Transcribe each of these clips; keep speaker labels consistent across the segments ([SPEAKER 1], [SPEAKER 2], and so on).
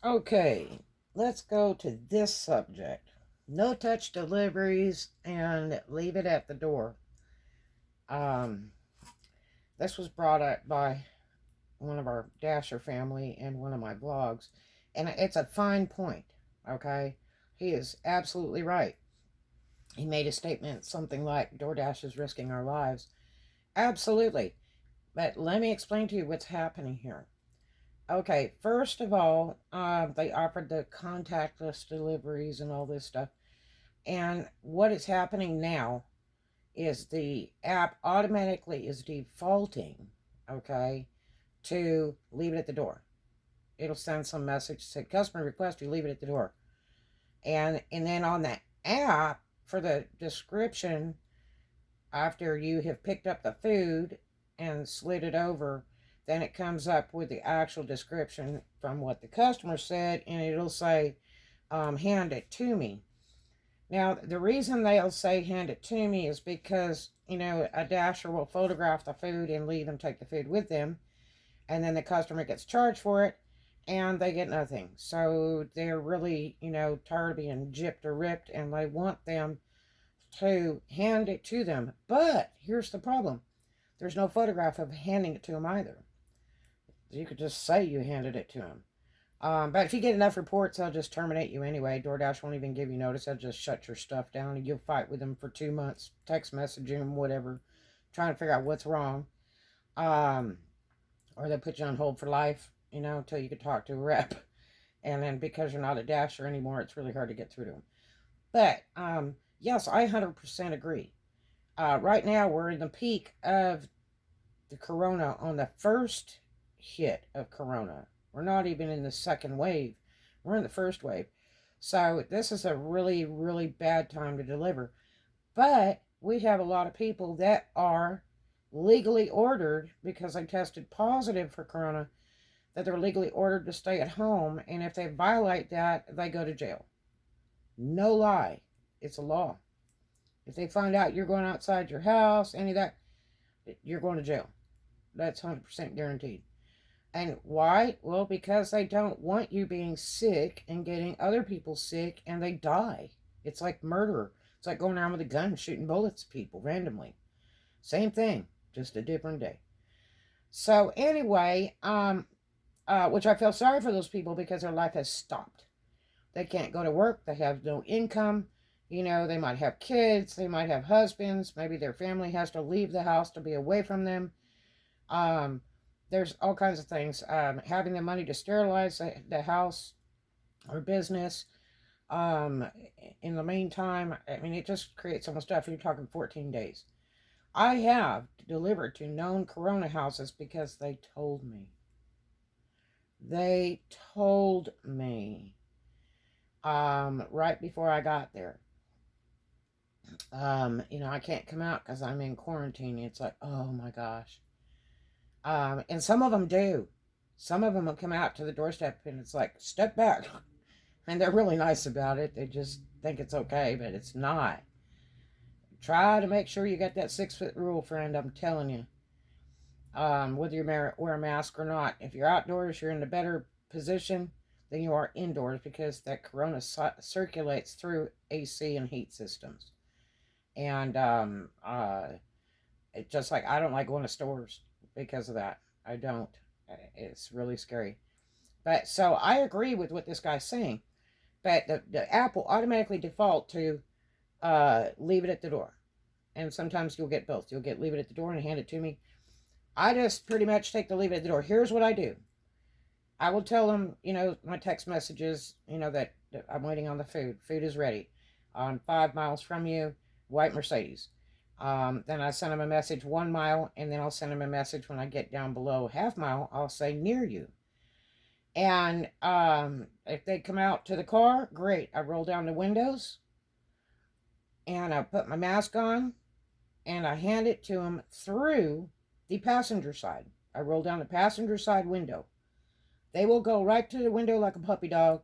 [SPEAKER 1] Okay, let's go to this subject. No touch deliveries and leave it at the door. Um, this was brought up by one of our Dasher family in one of my vlogs, and it's a fine point. Okay, he is absolutely right. He made a statement something like Doordash is risking our lives. Absolutely. But let me explain to you what's happening here. Okay, first of all, they offered the contactless deliveries and all this stuff. And what is happening now is the app automatically is defaulting, okay, to leave it at the door. It'll send some message say customer request you leave it at the door. And then on the app for the description after you have picked up the food and slid it over, then it comes up with the actual description from what the customer said, and it'll say, hand it to me. Now, the reason they'll say hand it to me is because, a dasher will photograph the food and leave them take the food with them, and then the customer gets charged for it, and they get nothing. So they're really, tired of being gypped or ripped, and they want them to hand it to them. But here's the problem. There's no photograph of handing it to them either. You could just say you handed it to them. But if you get enough reports, they'll just terminate you anyway. DoorDash won't even give you notice. They'll just shut your stuff down and you'll fight with them for 2 months, text messaging them, whatever, trying to figure out what's wrong. Um, or they'll put you on hold for life, until you can talk to a rep. And then because you're not a dasher anymore, it's really hard to get through to them. But yes, I 100% agree. Right now, we're in the peak of the corona on the first hit of corona. We're not even in the second wave. We're in the first wave. So this is a really, really bad time to deliver. But we have a lot of people that are legally ordered because they tested positive for corona, that they're legally ordered to stay at home. And if they violate that, they go to jail. No lie. It's a law. If they find out you're going outside your house, any of that, you're going to jail. That's 100% guaranteed. And why? Well, because they don't want you being sick and getting other people sick and they die. It's like murder. It's like going around with a gun shooting bullets at people randomly. Same thing, just a different day. So anyway, which I feel sorry for those people because their life has stopped. They can't go to work. They have no income. They might have kids. They might have husbands. Maybe their family has to leave the house to be away from them. Um, there's all kinds of things. Having the money to sterilize the house or business. Um, in the meantime, I mean, it just creates so much stuff. You're talking 14 days. I have delivered to known corona houses because they told me. They told me right before I got there. I can't come out because I'm in quarantine. It's like, oh my gosh. And some of them do. Some of them will come out to the doorstep and it's like, step back. And they're really nice about it. They just think it's okay, but it's not. Try to make sure you got that 6 foot rule, friend. I'm telling you. Whether you wear a mask or not. If you're outdoors, you're in a better position than you are indoors because that corona circulates through AC and heat systems. And it just like I don't like going to stores because of that. I don't. It's really scary. But so I agree with what this guy's saying. But the app will automatically default to leave it at the door. And sometimes you'll get both. You'll get leave it at the door and hand it to me. I just pretty much take the leave it at the door. Here's what I do. I will tell them, my text messages, that I'm waiting on the food. Food is ready. On 5 miles from you, white Mercedes. Then I send them a message 1 mile, and then I'll send them a message when I get down below half-mile. I'll say near you. And if they come out to the car, great. I roll down the windows, and I put my mask on, and I hand it to them through the passenger side. I roll down the passenger side window. They will go right to the window like a puppy dog,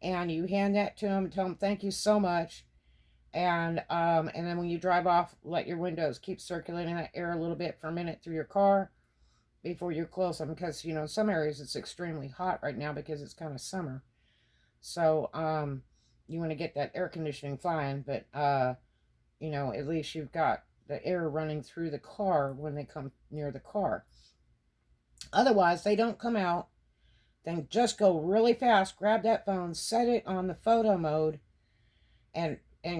[SPEAKER 1] and you hand that to them and tell them thank you so much. And then when you drive off, let your windows keep circulating that air a little bit for a minute through your car. before you close them, because you know in some areas it's extremely hot right now because it's kind of summer. So you want to get that air conditioning flying, but you know, at least you've got the air running through the car when they come near the car. Otherwise, they don't come out. Then just go really fast, grab that phone, set it on the photo mode, and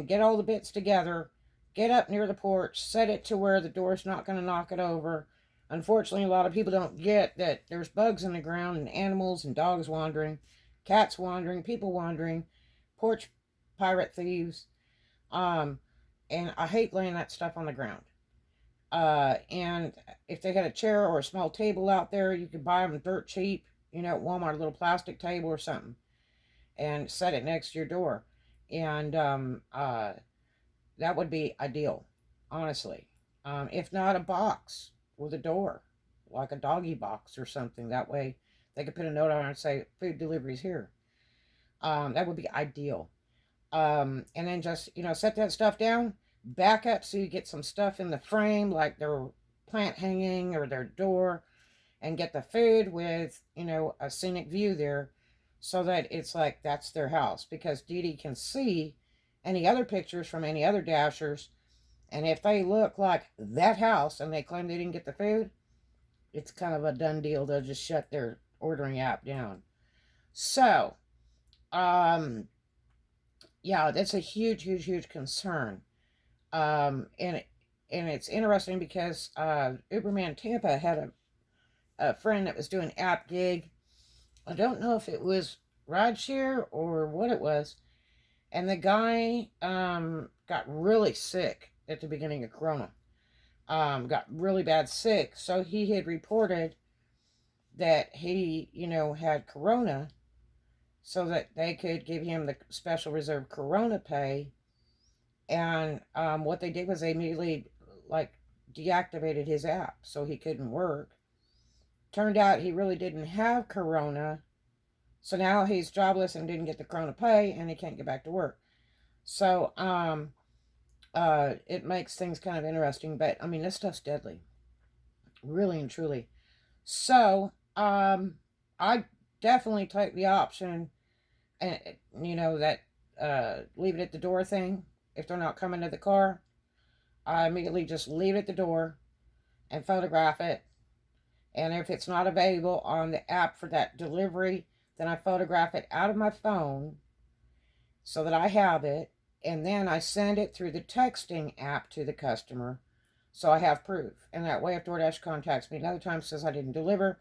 [SPEAKER 1] get all the bits together. Get up near the porch, set it to where the door's not going to knock it over. Unfortunately, a lot of people don't get that there's bugs in the ground and animals and dogs wandering, cats wandering, people wandering, porch pirate thieves. Um, and I hate laying that stuff on the ground. And if they had a chair or a small table out there, you could buy them dirt cheap, you know, at Walmart, a little plastic table or something, and set it next to your door. And that would be ideal, honestly. If not, a box with a door, like a doggy box or something. That way they could put a note on it and say, food deliveries here. That would be ideal. And then just, you know, set that stuff down, back up so you get some stuff in the frame, like their plant hanging or their door, and get the food with, you know, a scenic view there so that it's like that's their house. Because Dee Dee can see any other pictures from any other dashers, and if they look like that house and they claim they didn't get the food, it's kind of a done deal. They'll just shut their ordering app down. So, yeah, that's a huge, huge, huge concern. And it's interesting because Uberman Tampa had a friend that was doing app gig. I don't know if it was rideshare or what it was. And the guy got really sick at the beginning of Corona. Got really bad sick. So he had reported that he, you know, had Corona so that they could give him the special reserve Corona pay. And what they did was they immediately, like, deactivated his app so he couldn't work. Turned out he really didn't have Corona. So now he's jobless and didn't get the Corona pay and he can't get back to work. So it makes things kind of interesting. But, I mean, this stuff's deadly. Really and truly. So I definitely take the option, and you know, that leave it at the door thing. If they're not coming to the car, I immediately just leave it at the door and photograph it. And if it's not available on the app for that delivery, then I photograph it out of my phone so that I have it. And then I send it through the texting app to the customer so I have proof. And that way, if DoorDash contacts me another time, says I didn't deliver,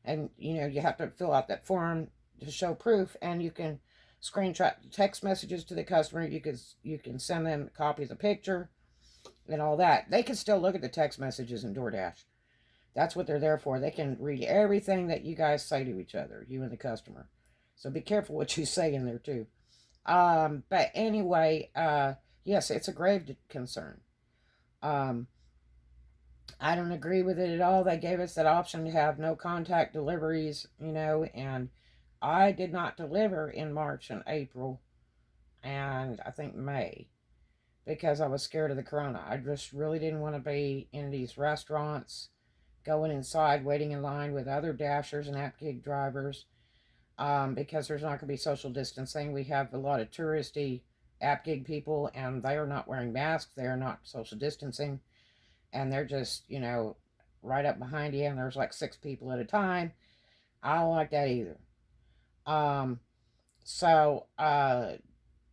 [SPEAKER 1] and you know, you have to fill out that form to show proof, and you can screenshot text messages to the customer. You can send them a copy of the picture and all that. They can still look at the text messages in DoorDash. That's what they're there for. They can read everything that you guys say to each other, you and the customer. So be careful what you say in there too. But anyway, yes, it's a grave concern. I don't agree with it at all. They gave us that option to have no contact deliveries, you know, and I did not deliver in March and April, and I think May, because I was scared of the corona. I just really didn't want to be in these restaurants, going inside, waiting in line with other dashers and app gig drivers, because there's not going to be social distancing. We have a lot of touristy app gig people, and they are not wearing masks. They are not social distancing, and they're just, you know, right up behind you, and there's like 6 people at a time. I don't like that either. Um, so,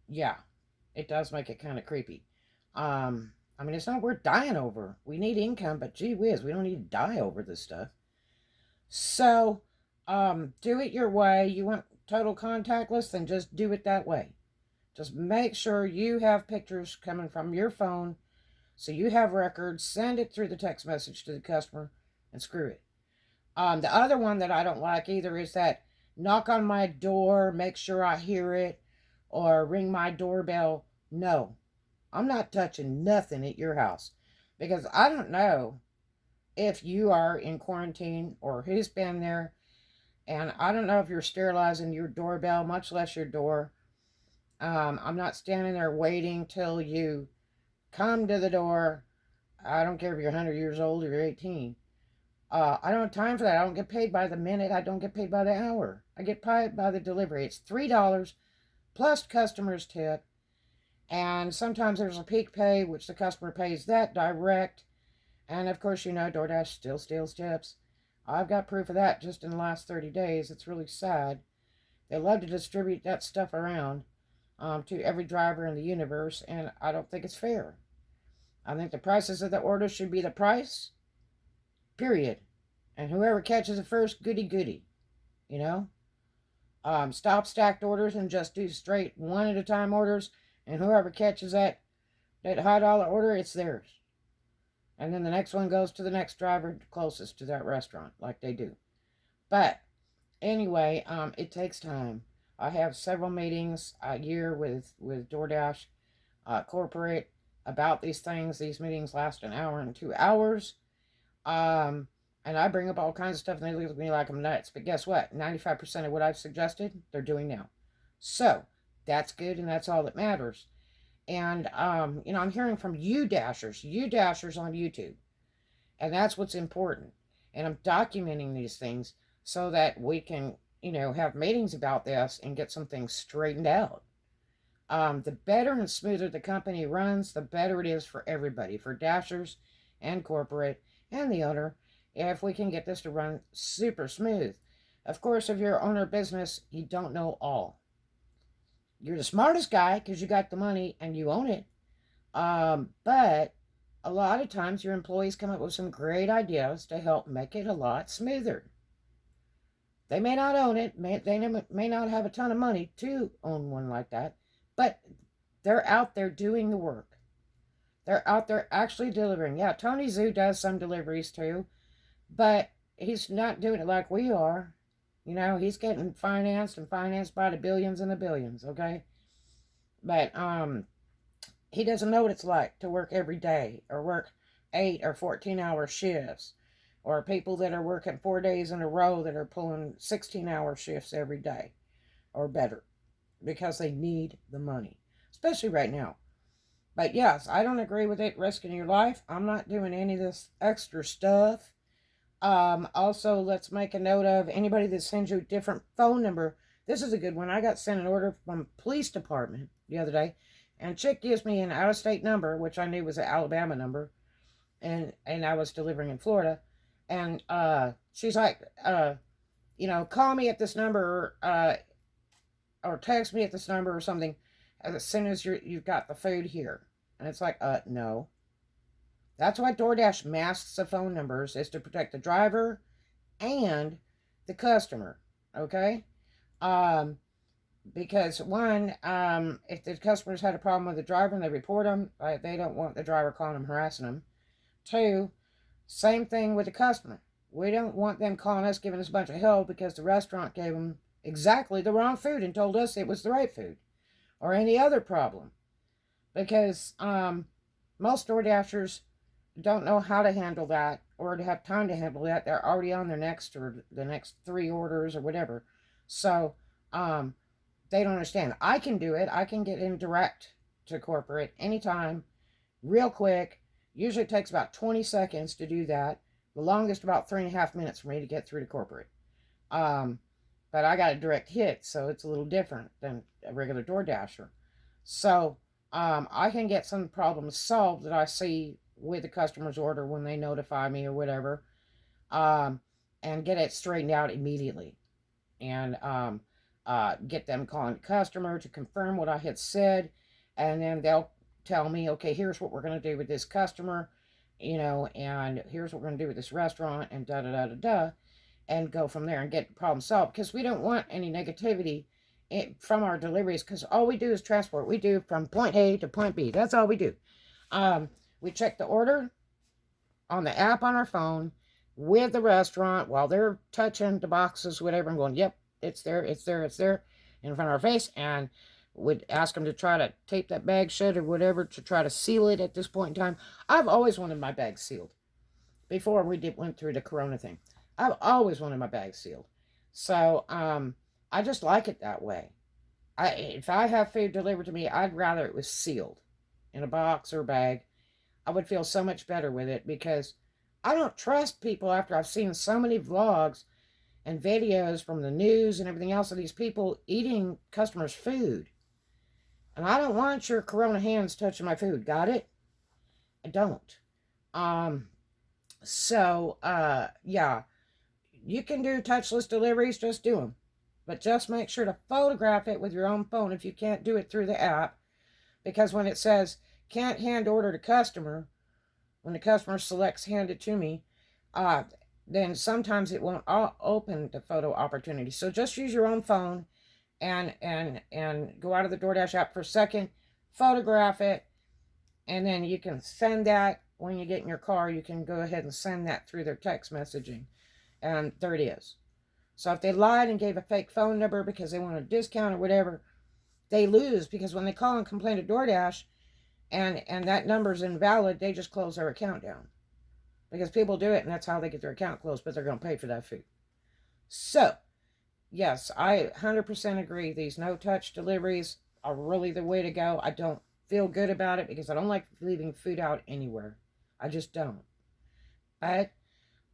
[SPEAKER 1] yeah, it does make it kind of creepy. I mean, it's not worth dying over. We need income, but gee whiz, we don't need to die over this stuff. So, do it your way. You want total contactless, then just do it that way. Just make sure you have pictures coming from your phone, so you have records. Send it through the text message to the customer, and screw it. The other one that I don't like either is that knock on my door, make sure I hear it, or ring my doorbell. No, I'm not touching nothing at your house, because I don't know if you are in quarantine or who's been there, and I don't know if you're sterilizing your doorbell, much less your door. I'm not standing there waiting till you come to the door. I don't care if you're 100 years old or you're 18. I don't have time for that. I don't get paid by the minute. I don't get paid by the hour. I get paid by the delivery. It's $3 plus customer's tip. And sometimes there's a peak pay, which the customer pays that direct. And of course, you know, DoorDash still steals tips. I've got proof of that just in the last 30 days. It's really sad. They love to distribute that stuff around to every driver in the universe, and I don't think it's fair. I think the prices of the order should be the price, period. And whoever catches it first, goody goody. You know? Stop stacked orders and just do straight one at a time orders, and whoever catches that high dollar order, it's theirs. And then the next one goes to the next driver closest to that restaurant, like they do. But anyway, it takes time. I have several meetings a year with Doordash corporate about these things. These meetings last an hour and 2 hours. And I bring up all kinds of stuff, and they look at me like I'm nuts. But guess what? 95% of what I've suggested, they're doing now. So that's good, and that's all that matters. And, you know, I'm hearing from you dashers on YouTube. And that's what's important. And I'm documenting these things so that we can, you know, have meetings about this and get some things straightened out. The better and smoother the company runs, the better it is for everybody, for dashers and corporate and the owner, if we can get this to run super smooth. Of course, if you're an owner of business, you don't know all. You're the smartest guy because you got the money and you own it. But a lot of times your employees come up with some great ideas to help make it a lot smoother. They may not own it. They may not have a ton of money to own one like that. But they're out there doing the work. They're out there actually delivering. Yeah, Tony Zoo does some deliveries too. But he's not doing it like we are. You know, he's getting financed by the billions and the billions, okay? But he doesn't know what it's like to work every day or work 8 or 14-hour shifts, or people that are working 4 days in a row that are pulling 16-hour shifts every day or better because they need the money, especially right now. But yes, I don't agree with it risking your life. I'm not doing any of this extra stuff. Also, let's make a note of anybody that sends you a different phone number. This is a good one. I got sent an order from police department the other day, and chick gives me an out-of-state number, which I knew was an Alabama number, and I was delivering in Florida, and she's like, you know, call me at this number, or text me at this number or something as soon as you've got the food here. And it's like, no. That's why DoorDash masks the phone numbers, is to protect the driver and the customer, okay? Because one, if the customers had a problem with the driver and they report them, they don't want the driver calling them, harassing them. Two, same thing with the customer. We don't want them calling us, giving us a bunch of hell because the restaurant gave them exactly the wrong food and told us it was the right food, or any other problem. Because most DoorDashers don't know how to handle that or to have time to handle that. They're already on their next or the next 3 orders or whatever. So they don't understand. I can do it. I can get in direct to corporate anytime, real quick. Usually it takes about 20 seconds to do that. The longest about 3.5 minutes for me to get through to corporate. But I got a direct hit, so it's a little different than a regular DoorDasher. So I can get some problems solved that I see with the customer's order when they notify me or whatever, and get it straightened out immediately, and get them calling the customer to confirm what I had said, and then they'll tell me, okay, here's what we're going to do with this customer, you know, and here's what we're going to do with this restaurant, and da-da-da-da-da, and go from there and get the problem solved, because we don't want any negativity from our deliveries, because all we do is transport. We do from point A to point B. That's all we do. We check the order on the app on our phone with the restaurant while they're touching the boxes, whatever, and going, yep, it's there, it's there, it's there, in front of our face, and would ask them to try to tape that bag shut or whatever to try to seal it at this point in time. I've always wanted my bag sealed before we went through the corona thing. I've always wanted my bag sealed. So, I just like it that way. If I have food delivered to me, I'd rather it was sealed in a box or bag. I would feel so much better with it, because I don't trust people after I've seen so many vlogs and videos from the news and everything else of these people eating customers' food. And I don't want your corona hands touching my food. Got it? I don't. Um, yeah. You can do touchless deliveries, just do them. But just make sure to photograph it with your own phone if you can't do it through the app. Because when it says, can't hand order to customer, when the customer selects hand it to me, then sometimes it won't open the photo opportunity. So just use your own phone and go out of the Doordash app for a second, photograph it, and then you can send that when you get in your car. You can go ahead and send that through their text messaging, and there it is. So if they lied and gave a fake phone number because they want a discount or whatever, they lose, because when they call and complain to Doordash and that number's invalid, they just close their account down. Because people do it, and that's how they get their account closed, but they're going to pay for that food. So, yes, I 100% agree. These no-touch deliveries are really the way to go. I don't feel good about it because I don't like leaving food out anywhere. I just don't. But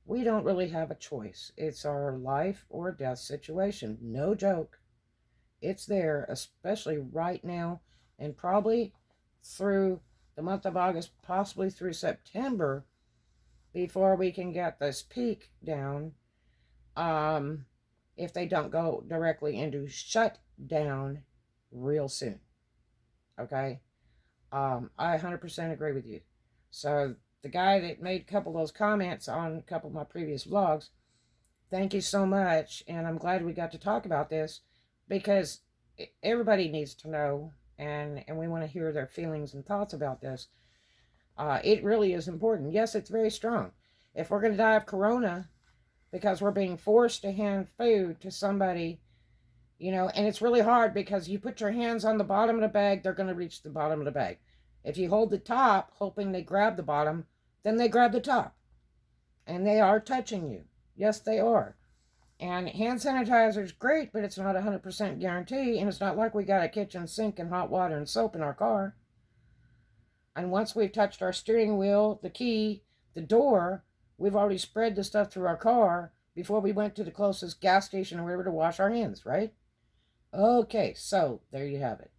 [SPEAKER 1] we don't really have a choice. It's our life or death situation. No joke. It's there, especially right now, and probably through the month of August, possibly through September, before we can get this peak down, if they don't go directly into shutdown real soon. Okay? I 100% agree with you. So the guy that made a couple of those comments on a couple of my previous vlogs, thank you so much, and I'm glad we got to talk about this, because everybody needs to know, and we want to hear their feelings and thoughts about this. It really is important. Yes, it's very strong. If we're going to die of corona because we're being forced to hand food to somebody, and it's really hard because you put your hands on the bottom of the bag, they're going to reach the bottom of the bag. If you hold the top, hoping they grab the bottom, then they grab the top. And they are touching you. Yes, they are. And hand sanitizer is great, but it's not 100% guarantee, and it's not like we got a kitchen sink and hot water and soap in our car. And once we've touched our steering wheel, the key, the door, we've already spread the stuff through our car before we went to the closest gas station or whatever to wash our hands, right? Okay, so there you have it.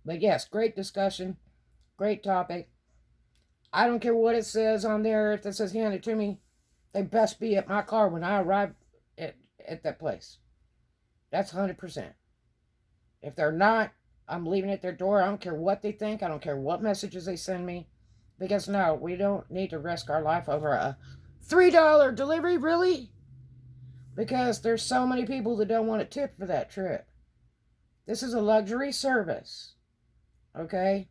[SPEAKER 1] But yes, great discussion, great topic. I don't care what it says on there. If it says hand it to me, they best be at my car when I arrive at that place. That's 100%. If they're not, I'm leaving it at their door. I don't care what they think. I don't care what messages they send me. Because no, we don't need to risk our life over a $3 delivery, really? Because there's so many people that don't want a tip for that trip. This is a luxury service. Okay?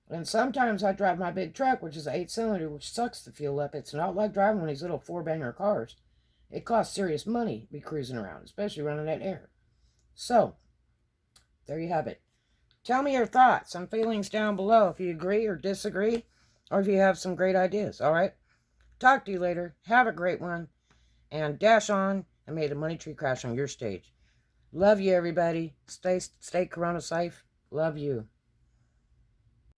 [SPEAKER 1] And sometimes I drive my big truck, which is an 8-cylinder, which sucks the fuel up. It's not like driving one of these little 4-banger cars. It costs serious money to be cruising around, especially running that air. So, there you have it. Tell me your thoughts and feelings down below if you agree or disagree, or if you have some great ideas, all right? Talk to you later. Have a great one. And dash on, and may the money tree crash on your stage. Love you, everybody. Stay corona safe. Love you.